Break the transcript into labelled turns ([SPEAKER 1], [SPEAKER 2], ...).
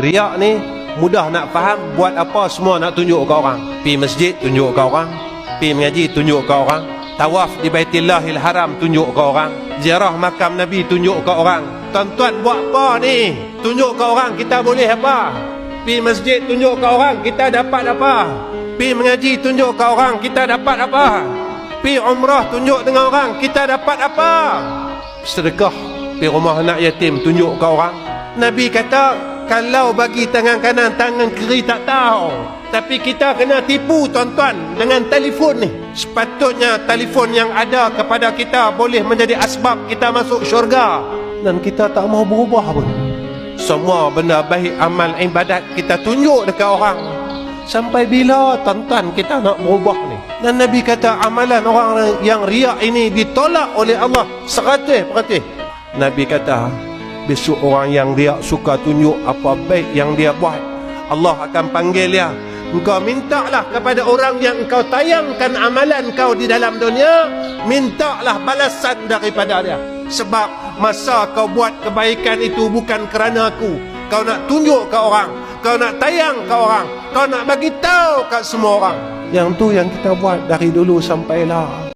[SPEAKER 1] riak ni mudah nak faham. Buat apa semua nak tunjuk ke orang. Pi masjid tunjuk ke orang, pi mengaji tunjuk ke orang, tawaf di Baitillahil Haram tunjuk ke orang, ziarah makam Nabi tunjuk ke orang. Tuan-tuan buat apa ni? Tunjuk ke orang kita boleh apa? Pi masjid tunjuk ke orang kita dapat apa? Pi mengaji tunjuk ke orang kita dapat apa? Pi umrah tunjuk dengan orang kita dapat apa? Sedekah pi rumah anak yatim tunjuk ke orang. Nabi kata kalau bagi tangan kanan tangan kiri tak tahu, tapi kita kena tipu tuan-tuan dengan telefon ni. Sepatutnya telefon yang ada kepada kita boleh menjadi asbab kita masuk syurga, dan kita tak mau berubah pun. Semua benda baik amal ibadat kita tunjuk dekat orang. Sampai bila tuan-tuan kita nak berubah ni? Dan Nabi kata amalan orang yang riak ini ditolak oleh Allah 100%. Nabi kata besok orang yang riak suka tunjuk apa baik yang dia buat, Allah akan panggil dia. Engkau mintalah kepada orang yang engkau tayangkan amalan kau di dalam dunia, mintalah balasan daripada dia. Sebab masa kau buat kebaikan itu bukan kerana aku. Kau nak tunjuk ke orang, kau nak tayang ke orang, kau nak bagi tahu kat semua orang. Yang tu yang kita buat dari dulu sampai lah.